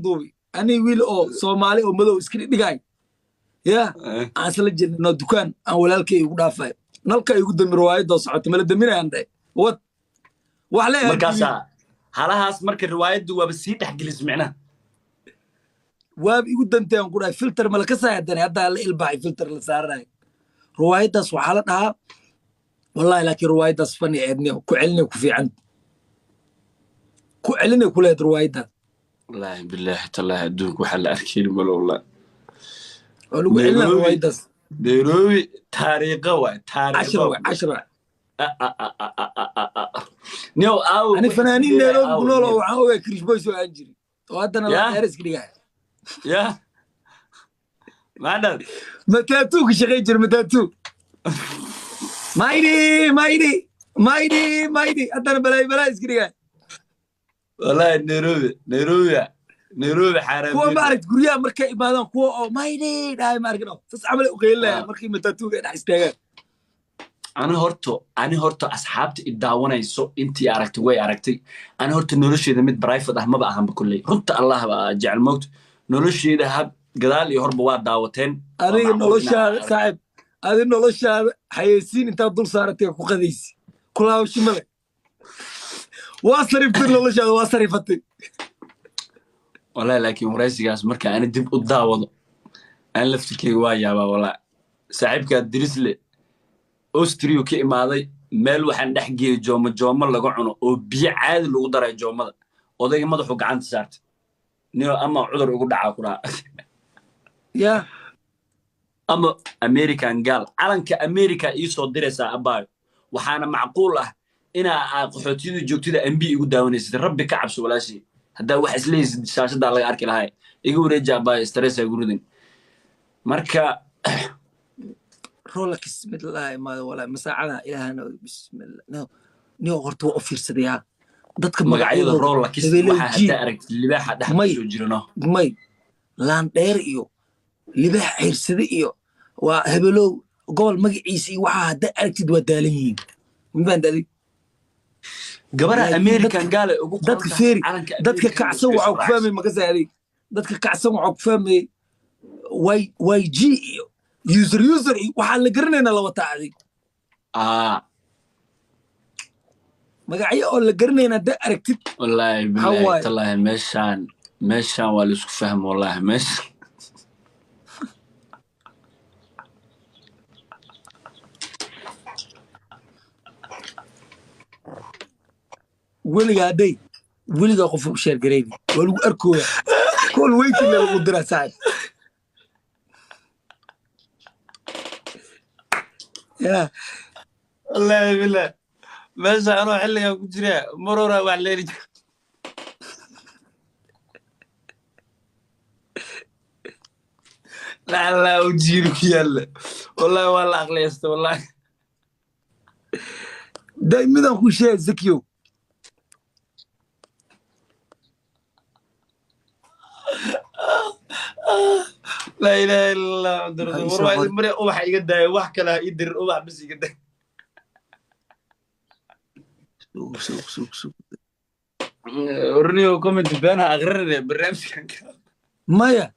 duubi ani wiil oo Soomaali oo madow iska dhigay ya aan sala jirno dukaan aan walaalkay ugu dhaafay nalka igu damir riwaayado socoto mala daminayaan day wad wax la markaas halahaas marka riwaayadu waaba sii dhaxgelis micnaha waab igu danteen ku dhaay filter mala ka saayadana hadda la ilbaaxay filter la saaray riwaayadaas waxa la dhahaa wallahi laakiin riwaayadaas fani eedniyo ku celinay ku fiican ku celinay ku leed riwaayada wallahi billahi tallahi adduunku waxa la arkay malowla ولو إلا رويدس نيروبي طريقة طريقة 10 نيو أو أنا فنانين نيروبي بنولا وعاوي كريش بويس وأنجري وهذا أنا لا أرس كذي يا ما عندك متاتو كشغيجر متاتو مايدي أنا بلاي كذي والله نيروبي حرام كوا مارك قرية مركي إبادان كوا أو مايدي داي ماركنو بس عمل قيلة مركي متاتو قاعد حستاجر أنا هرتو أصحابتي الدعوة يسوع أنتي عرفتي أنا هرتو نورشي إذا مت برايفة ده ما بقى هم بكلي رنت الله بقى جعل موت نورشي إذا هب قدال يهرب واد دعوتين هذه نورشة صعب هذه نورشة حيسين أنت بدل صارت يا قديس كلها وش ملك واصرف في نورشة واصرفتي والله لكن ورئيس جاس مركا أنا دب الدعوة أنا لفتكي وايا والله صاحبك الدرس لي أستريو كي ماضي مال وحن نحكي جوم لقوا عنه وبيعاد لو درا جوم هذا وده ما ضحك عن سارت نيو أما عذر يقول دعاء يا أما أمريكان قال علن كأمريكا يسود دراسة أباي وحنا معقولة إنا قحوتي جوتي ده MB يقول داونيس ربي كعبس ولا شيء هذا واحد ليز شاشة ده الله يارك لهاي يقول رجع باي استرس يقولون مركا رولك بسم الله ما ولا مساعدة إلهنا بسم الله نيو غرتو أوفير سديا دتك مقعيد رولك واحد تأرك اللي بيح ده شو جرنا ماي لان ديريو اللي بيح حير سديو وهبلو قول مقعيسي واحد تأرك تدودالين من بين دالي قبل أمريكان قال دتك فيري دتك كعسو وعقفامي مقزة هذه دتك كعسو وعقفامي واي جي يوزر waxaa la garanaynaa la wataa adig magacyo oo la garanaynaa da aragtid wallahi billahi tallahi meeshaan waa la isku fahmo wallahi meesha weligaa qof u sheer gareyni waa lagu arkooya kool weyntii lagu diraa saacad يا والله بالله بس أنا حلقة كجرا مرورة وعليني لا وجيرك يلا والله عقلي است والله دايما أخو شيء زكيو لا إله إلا الله عبد الرحمن وروح المري أوح يقدر وح كلا يدر أوح بس يقدر سوق ورنيو كومنت بينها أغرر برنامج مايا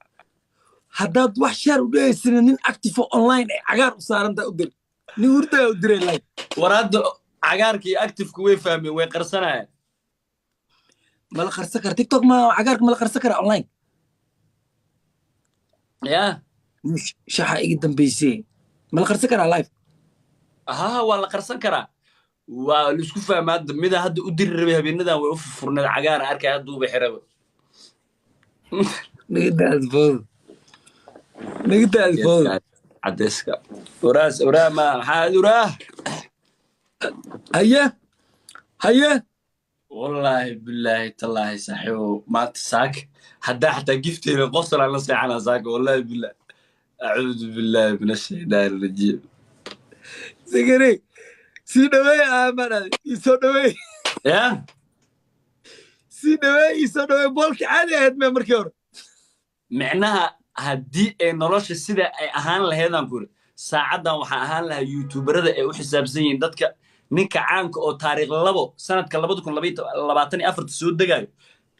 هداد وح شهر ودي سنين أكتيف أونلاين عقار صار أنت أدر نورته أدري لايك وراد عقاركي أكتيف كوي فهمي ويقرصنا ملا قرصكر تيك توك ما عقارك ملا قرصكر أونلاين يا مش شحا جدا بيسي ما القرص كرا لايف ولا قرص كرا والسكوفة ماد ميدا هاد أدير بها بيننا ويوفر فرنا عجار أركي هادو بحرب نقدر الفوز عدسك ورا ما حاد وراه هيا والله بالله تالله صحيح ما تساك حتى جفتي القصر على نصي على ساك والله بالله أعوذ بالله من الشيطان الرجيم سكري سيدوي آمنا يسودوي يا سيدوي يسودوي بولك عادي هاد ما مركور معناها هدي نلاش السيدة أهان لهذا نقول ساعدا وحأهان لها يوتيوبر ذا وحساب زين دتك ninka caanka oo taariikh labo sanadka 2024 soo dagayo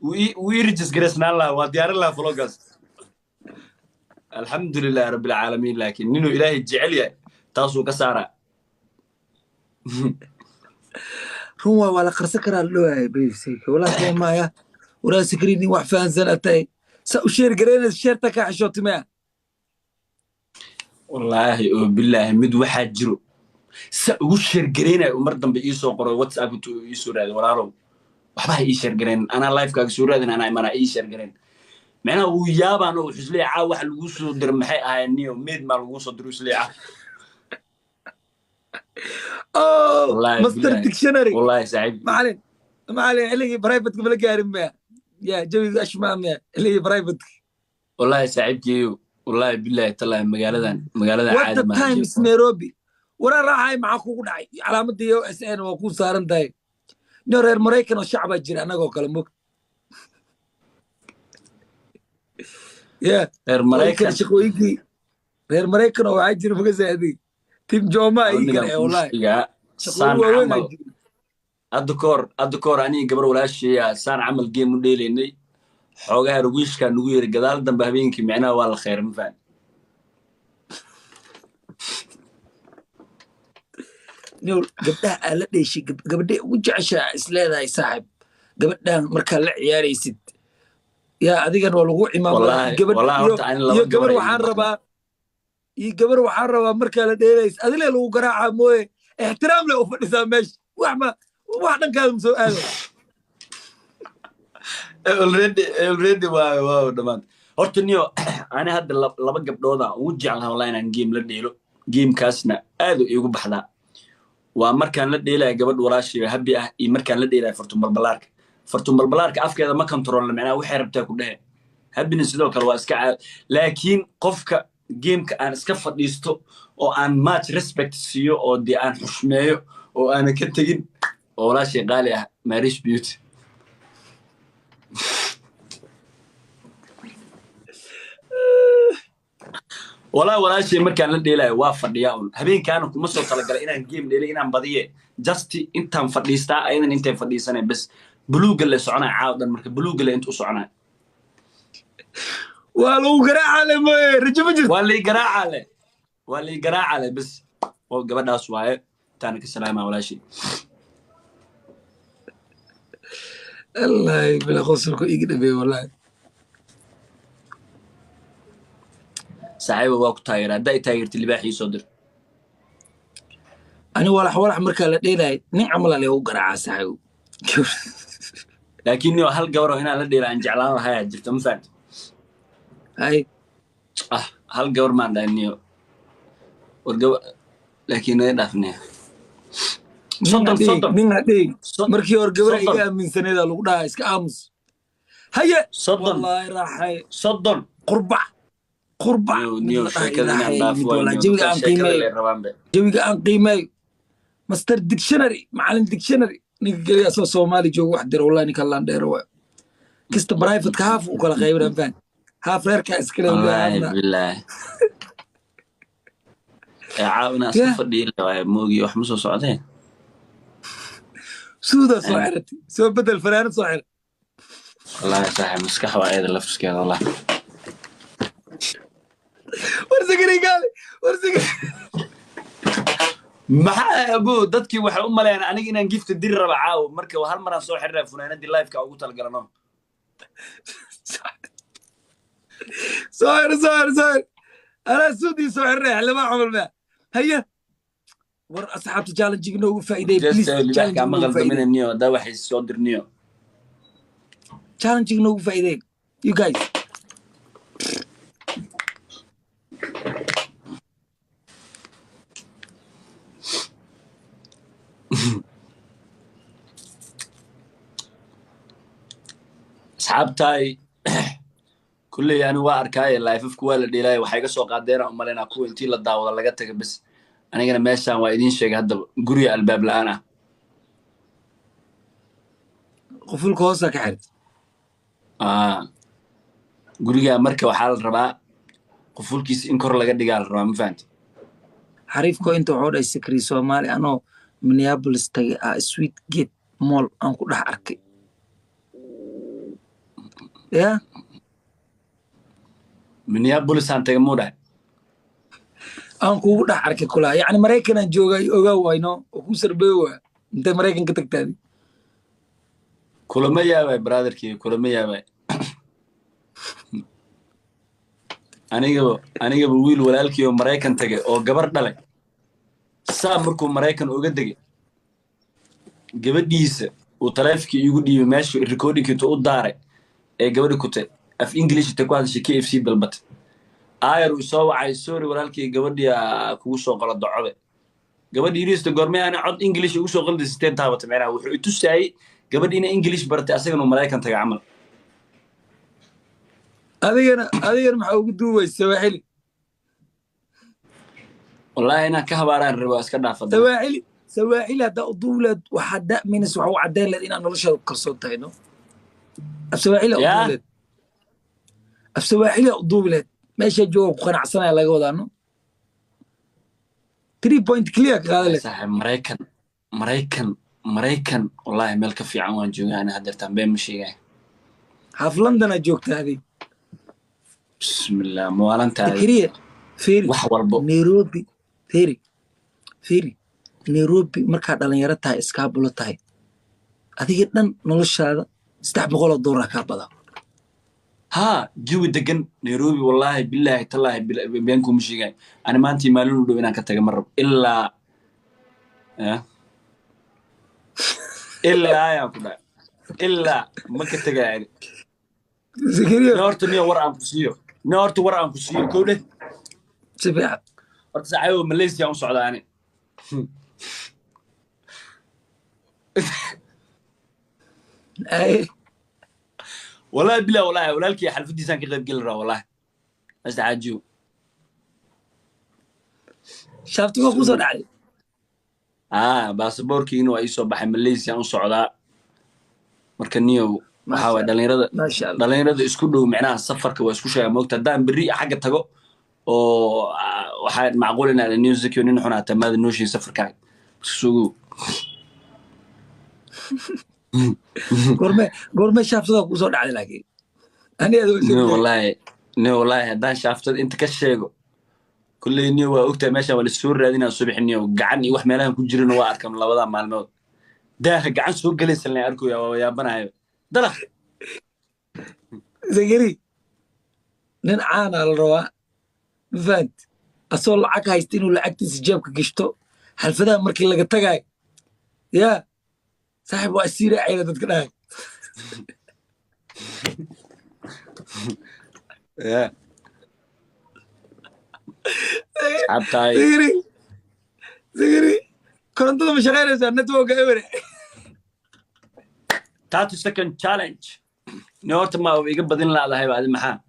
ويرجس جرسنا الله وديار الله فلوجاس الحمد لله رب العالمين لكن نينو إلهي جعلي تاسو كسارة روا ولا قرسكر اللوعي بيسيك ولا شيء ما يا ولا سكريني وحفان سنتين سأشير قرين الشير تكا حشوت ما والله بالله مد واحد جرو سأشير قرين ومردم بإيسو قرو واتساب تو إيسو راد ورارو وحبها إيشير قرين أنا لايف كاك سوراد أنا إمانا إيشير قرين معنا ويابان وحسلي عا واحد لغوصو در محي آيانيو ميد ما لغوصو دروس لي عا مستر ديكشنري والله سعيد ما علين اللي برايفت قبل قارن ما يا جوي أشمام يا اللي برايفت والله سعيد يو والله بالله تلا مقالة عادي ما تايمز نيروبي ورا راعي معاكو دعي علامة ديو اس ان وكو صارن داي نور مريكان والشعب الجيري انا اقول كلامك يا غير مريكان شقويكي غير مريكان وعاجر مقزة هذه تيم جوما ايقر والله سان عمل الدكور اني قبر ولا شيء سان عمل جيم ديليني xogaha rugiishka nagu yiri gadaal dambe habeenkii macnaha waa la khayr ma faan نور gabdhaha aan la dheeshay gabadhe ugu jeceshaa isleedahay saaxib gabadhan marka la ciyaaraysid yaa adigan waa lagu imaamay gabar waxaan rabaa marka la dheelays adile lagu garaaca mooye ixtiraam leh u fadhisaa meesha wax dhankaada soo aaday already wow dhamaan horta niyo ana hadda laba gabdhooda ugu jeclahay wallahi inaan game la dheelo gamekaasna aad u igu baxdaa waa markaan la dheelay gabadh walaashiga habi ah iyo markaan la dheelay fartuun balbalaarka afkeeda ma control macnaha waxay rabtaa ku dhahe habina sidoo kale waa iska laakiin qofka gameka aan iska fadhiisto oo aan match respect siiyo oo dee aan xushmeeyo oo aan ka tagin oo walaashay qaali ah Marish Beauty ولا شيء مركان لديلا وافديا habeenkan kuma soo kala galay inaan game dheelay inaan badiye just intaan fadhiistaa aydan intay fadhiisanay bas buluuga la soconaa caawdan marka buluuga la intuu soconaa waa lagu garaacale mooy rajuma jirto waa la garaacale bas oo gabadhaas waaye taan ka salaama walaashi الله بلا qosolku iga dhabeey wallahi saaxiib waa ku taageeraa day taageerti libaaxii soo dir ani walax marka la dheelay nin camal leh u garaaca saaxiib laakiin niyo hal gabar oo inaan la dheelay aan jeclaan lahaa jirto ma fahanti hay hal gabar maan dhaaniyo wargaba laakiin ay dhaafnaa nin hadii markii hor gabar iga aaminsaneeda lagu dhahay iska aamus haye wallahi raaxay qurba jawiga aan qiimay master dictionary macallin dictionary ninka kaliya soo Soomaali joogo wax dir wallahi ninka laan dheer waa kista private ka haaf u kala qaybinaan faan haaf reerka iskale wallahi caawina iska fadhiyo moogi wax ma soo socdeen سودا صاحرتي سو بدل فلان صاحر والله صاحب مسكح وايد لفس كذا والله ورزقني قال ما ابو dadkii waxa u maleeyaan aniga inaan gift dir raba caaw marka hal mar aan soo xirnaa funaanadii live ka ugu tal galano صاحر انا سودي soo xirnaa lama amal ma هيا war asxaabta challenge inoo faa'iiday please challenge ma qaldamin niyo da waxay soo dirniyo challenge inoo faa'iiday you guys asxaabtay kulli yani waa arkay live-ku waa la dheelay waxay ka soo qaadeen oo maleena ku intii la daawado laga tagay bas anigana meeshaan waa idin sheegay hadda guriga albaab la'aan ah qofulka hoosa ka xirta guriga marka waxaa la rabaa qofulkiisa in kor laga dhigaa la rabaa ma fahanti xariifko inta wuxuu dhahay Sikri Soomaali anoo Minneapolis tagay Sweet Gate Mall aan ku dhex arkay يا minneapolis aan tagay muu dhahay aan kuugu dhex arkay kulaha yacni maraykanaan joogay ogaa wayno oo ku sarbeey waa intay maraykan ka tagtaadi kulama yaabay brotherkii kulama yaabay anigaba wiil walaalkii oo maraykan tagay oo gabar dhalay saa markuu maraykan uga degay gabadhiisa uu taleefkii igu dhiibay meesha recordingkiitu u daaray ee gabadhi kutay af english ta ku hadashay KFC dalbatay aayar uu soo wacay sorry walaalkii gabadhii kugu soo qala docode gabadhii yiriista goormay aan cod english ugu soo qalday siteen taabata meena wuxuu i tusayay gabadhiina english baratay asagana maraykan tagay camal adigana maxaa ugu duubaysa waaxili wallahi inaan ka habaaraan rabo iska dhaafada sawaaxili haddaa u duuleed waxaa da'minas waxa u caddayn leed inaad noloshaada ku kalsoon tahay no af sawaaxili u duubileed meesha jooga ku qanacsanaya laga wadaano 3 point clear ka qaada leed saaxiib maraykan wallahi meel ka fiican waan joogaa ana hadeertaan been ma sheegay half london aad joogtaa adig bismillah maalantaada kiriya fiiri wax walbo nairobi fiiri nairobi markaa dhalinyaro tahay iskaabulo tahay adiga dhan noloshaada $300 kaa badan ها جوي دقن نيروبي والله بالله تالله بينكم شيء أنا ما أنتي مالون لو إنك تجي مرة إلا يا كذا إلا ما كتجي يعني نورت نيو ورا أم كسيو كوده سبعة وتسعيو ماليزيا وسعوداني أي والله بالله والله ولالك يا حلفتي سان كغيب قلرا والله استعجوا شافتي ما كوصل علي باسبوركي inuu ay soo baxay Malaysia u socdaa marka niyow waxa way dhalinyarada isku dhow macnaha safarka waa isku sheegay moogta daan bari xagga tago oo waxa macquul in aan news kiyo nin xunaa tamada nooshi safarka suugu gorme shaaftada ku soo dhacday laakiin wallahi haddaan shaaftada inta ka sheego kulley niyo waa ogtahay meesha waa lasoo raadinaa subaxniyo gacan iyo wax meelahan ku jirana waa arkan labada maalmood daaha gacan soo galaysan la arkoya waa yaabanayo dalaq zagari nin caana la rabaa mafahant asoo lacag haysta inuu lacagtiisa jeebka gishto xalfadaha markii laga tagayo yaa صاحب واسير عيله تتكلم يا عبتاي زغري كنت مش غير زي النتورك اوري تاتو سكند تشالنج نورت ما ويغ بدين لا هاي بعد ما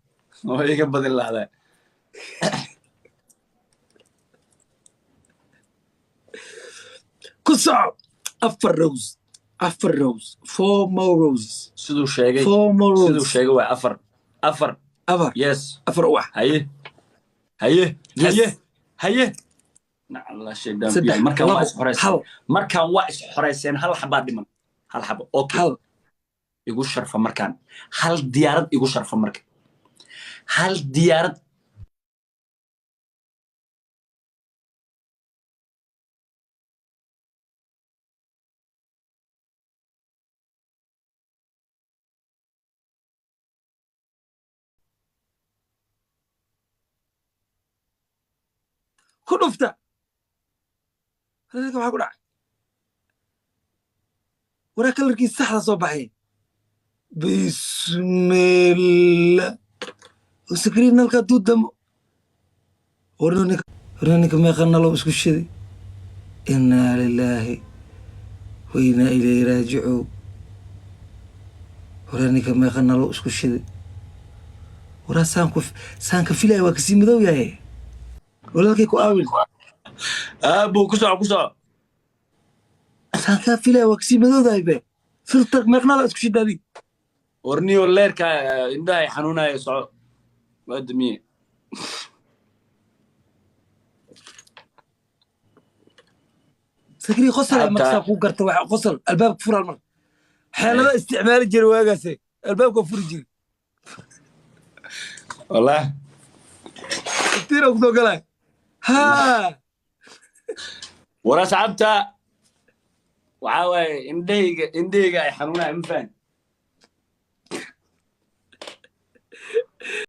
ويغ بدين لا كصعب أفر روز 4 more roses sidoo sheegay 4 more roses sidoo sheegay waa afar yes afar wax haye nacala sheedan markaan waa is xoreyseen hal xaba dhiman hal xabo okay igu sharfa markaan hal diyaarad igu sharfa markaan hal diyaarad كنفتا هذا كم حقول وراك لركي السحرة صباحي بسم الله وسكرين الكدود دم ورونك ما يخلنا الله اسكو الشذي إنا لله وإنا إليه راجعون ورونك ما يخلنا الله اسكو الشذي ورا سانك في لا وكسي مدو يا ولكن كوابل أبو كسر سانكا فيلا وكسي مدو دايبه فلتر مقنع اسكو دادي ورني وليركا عندها حنونا يسعو قدمي سكري خسر المكسب كو قرت خسر الباب كفر المر حالة استعمال جري واغاسي الباب كفر جري والله كتير أقول لك ها ورا صعبتها وعاوي انديga ay xanuunaa ma fahant